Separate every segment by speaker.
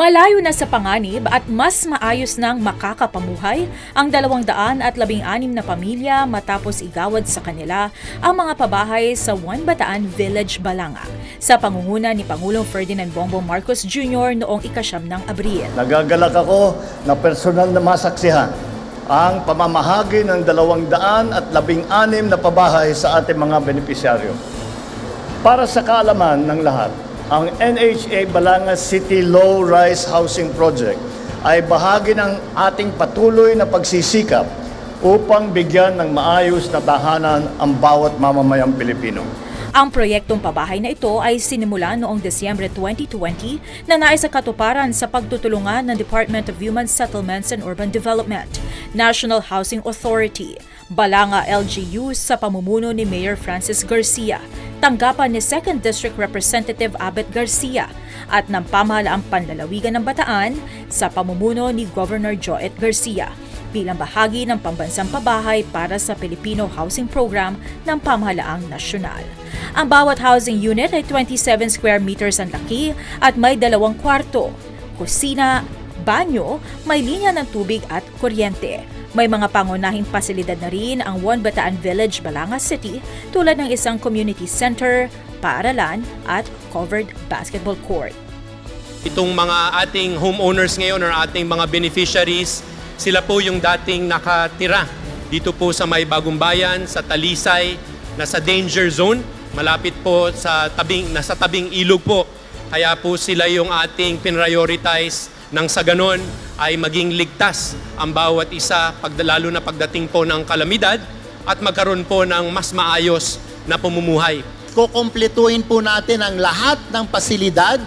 Speaker 1: Malayo na sa panganib at mas maayos nang makakapamuhay ang 216 na pamilya matapos igawad sa kanila ang mga pabahay sa One Bataan Village, Balanga sa pangunguna ni Pangulong Ferdinand Bongbong Marcos Jr. noong ika-9 ng Abril.
Speaker 2: Nagagalak ako na personal na masaksihan ang pamamahagi ng 216 na pabahay sa ating mga benepisyaryo. Para sa kaalaman ng lahat, ang NHA Balanga City Low-Rise Housing Project ay bahagi ng ating patuloy na pagsisikap upang bigyan ng maayos na tahanan ang bawat mamamayang Pilipino.
Speaker 1: Ang proyektong pabahay na ito ay sinimula noong Desyembre 2020 na nais sa katuparan sa pagtutulungan ng Department of Human Settlements and Urban Development, National Housing Authority, Balanga LGU sa pamumuno ni Mayor Francis Garcia, tanggapan ni 2nd District Representative Abet Garcia at ng pamahalaang panlalawigan ng Bataan sa pamumuno ni Governor Joet Garcia bilang bahagi ng pambansang pabahay para sa Filipino Housing Program ng pamahalaang nasyonal. Ang bawat housing unit ay 27 square meters ang laki at may 2 kwarto, kusina, banyo, may linya ng tubig at kuryente. May mga pangunahing pasilidad na rin ang One Bataan Village, Balanga City tulad ng isang community center, paaralan at covered basketball court.
Speaker 3: Itong mga ating homeowners ngayon or ating mga beneficiaries, sila po yung dating nakatira dito po sa may Bagong Bayan, sa Talisay, nasa danger zone, malapit po sa nasa tabing ilog po. Kaya po sila yung ating pinrioritize nang sa ganon ay maging ligtas ang bawat isa, lalo na pagdating po ng kalamidad at magkaroon po ng mas maayos na pamumuhay.
Speaker 4: Kukumpletuhin po natin ang lahat ng pasilidad,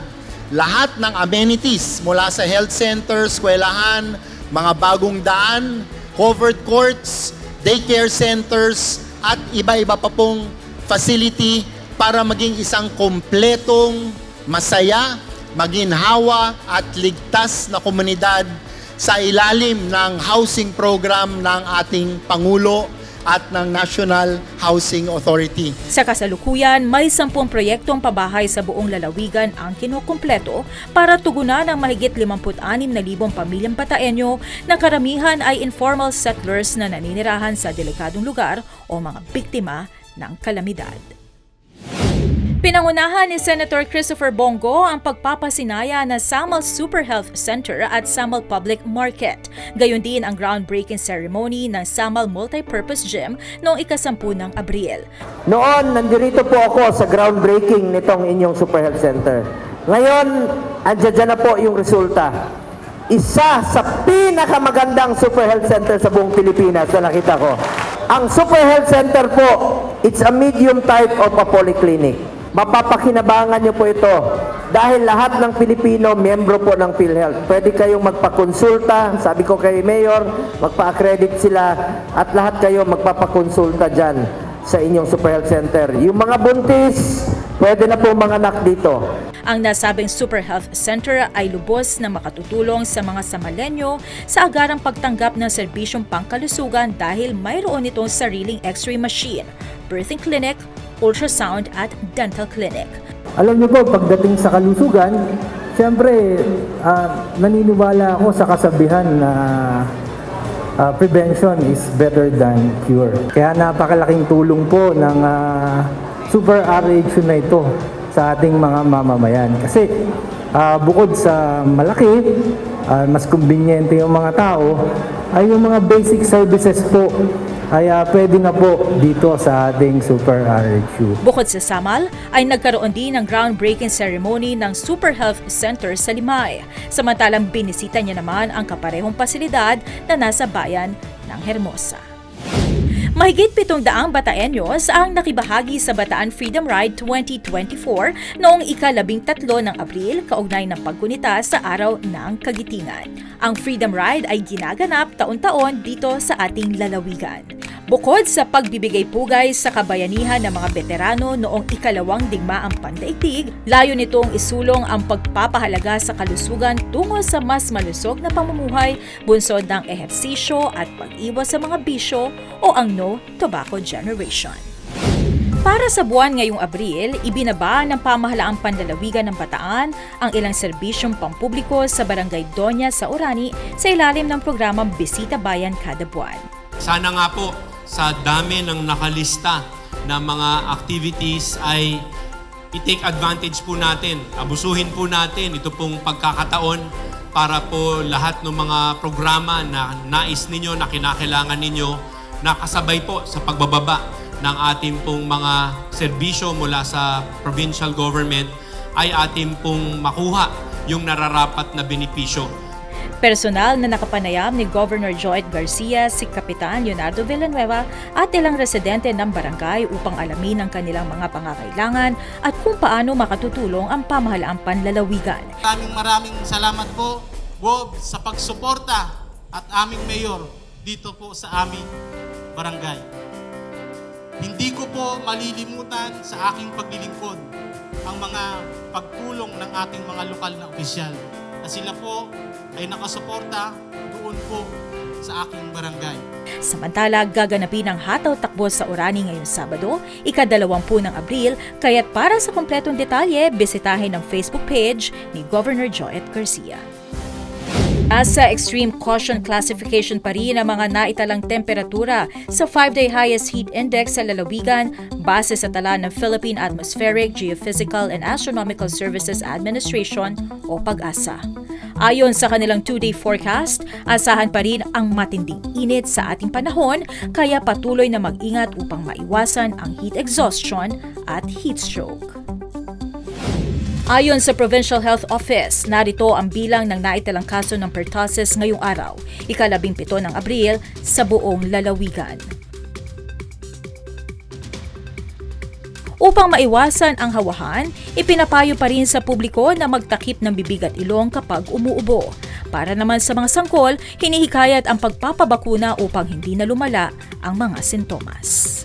Speaker 4: lahat ng amenities mula sa health center, eskwelahan, mga bagong daan, covered courts, daycare centers at iba-iba pa pong facility para maging isang kompletong, masaya, maginhawa at ligtas na komunidad sa ilalim ng housing program ng ating Pangulo at ng National Housing Authority.
Speaker 1: Sa kasalukuyan, may 10 proyektong pabahay sa buong lalawigan ang kinukumpleto para tugunan ang mahigit 56,000 pamilyang Bataenyo na karamihan ay informal settlers na naninirahan sa delikadong lugar o mga biktima ng kalamidad. Pinangunahan ni Senator Christopher Bongo ang pagpapasinaya ng Samal Super Health Center at Samal Public Market. Gayon din ang groundbreaking ceremony ng Samal Multipurpose Gym noong ika-10 ng Abril.
Speaker 5: Noon, nandirito po ako sa groundbreaking nitong inyong Super Health Center. Ngayon, andyan na po yung resulta. Isa sa pinakamagandang Super Health Center sa buong Pilipinas na nakita ko. Ang Super Health Center po, it's a medium type of a polyclinic. Mapapakinabangan niyo po ito dahil lahat ng Pilipino miyembro po ng PhilHealth. Pwede kayong magpakonsulta, sabi ko kay Mayor, magpa-accredit sila at lahat kayo magpapakonsulta dyan sa inyong Super Health Center. Yung mga buntis, pwede na po manganak dito.
Speaker 1: Ang nasabing Super Health Center ay lubos na makatutulong sa mga Samalenyo sa agarang pagtanggap ng serbisyong pangkalusugan dahil mayroon itong sariling x-ray machine, birthing clinic, ultrasound at dental clinic.
Speaker 6: Alam niyo po, pagdating sa kalusugan, siyempre naniniwala ako sa kasabihan na prevention is better than cure. Kaya napakalaking tulong po ng Super RH na ito sa ating mga mamamayan. Kasi bukod sa malaki, mas kumbinyente yung mga tao, ay yung mga basic services po ay pwede na po dito sa ating Super RHU.
Speaker 1: Bukod sa Samal, ay nagkaroon din ng groundbreaking ceremony ng Super Health Center sa Limay. Samantalang binisita niya naman ang kaparehong pasilidad na nasa bayan ng Hermosa. Mahigit 700 Bataenyos ang nakibahagi sa Bataan Freedom Ride 2024 noong ika-13 ng Abril kaugnay ng paggunita sa Araw ng Kagitingan. Ang Freedom Ride ay ginaganap taon-taon dito sa ating lalawigan. Bukod sa pagbibigay pugay sa kabayanihan ng mga veterano noong ikalawang digmaang pandaigdig, layo nitong isulong ang pagpapahalaga sa kalusugan tungo sa mas malusog na pamumuhay, bunsod ng ehersisyo at pag-iwas sa mga bisyo o ang No Tobacco Generation. Para sa buwan ngayong Abril, ibinaba ng pamahalaang panlalawigan ng Bataan ang ilang serbisyong pampubliko sa Barangay Doña sa Orani sa ilalim ng programang Bisita Bayan kada buwan.
Speaker 3: Sana nga po sa dami ng nakalista na mga activities ay i-take advantage po natin, abusuhin po natin ito pong pagkakataon para po lahat ng mga programa na nais ninyo, na kinakailangan ninyo, nakasabay po sa pagbababa ng ating pong mga serbisyo mula sa provincial government ay ating pong makuha yung nararapat na benepisyo.
Speaker 1: Personal na nakapanayam ni Governor Joet Garcia si Kapitan Leonardo Villanueva at ilang residente ng barangay upang alamin ang kanilang mga pangangailangan at kung paano makatutulong ang pamahalaang panlalawigan.
Speaker 7: Maraming salamat po, Bob, sa pagsuporta at aming mayor dito po sa aming barangay. Hindi ko po malilimutan sa aking paglilingkod ang mga pagtulong ng ating mga lokal na opisyal na sila po ay nakasuporta doon po sa aking barangay.
Speaker 1: Samantala, gaganapin ang hataw takbo sa Orani ngayong Sabado, ika-20 ng Abril, kaya't para sa kompletong detalye, bisitahin ang Facebook page ni Governor Joet Garcia. Nasa extreme caution classification pa rin ang mga naitalang temperatura sa 5-day highest heat index sa lalawigan base sa tala ng Philippine Atmospheric, Geophysical and Astronomical Services Administration o PAGASA. Ayon sa kanilang 2-day forecast, asahan pa rin ang matinding init sa ating panahon kaya patuloy na mag-ingat upang maiwasan ang heat exhaustion at heat stroke. Ayon sa Provincial Health Office, narito ang bilang ng naitalang kaso ng pertussis ngayong araw, ika-17 ng Abril sa buong lalawigan. Upang maiwasan ang hawahan, ipinapayo pa rin sa publiko na magtakip ng bibig at ilong kapag umuubo. Para naman sa mga sangkol, hinihikayat ang pagpapabakuna upang hindi na lumala ang mga sintomas.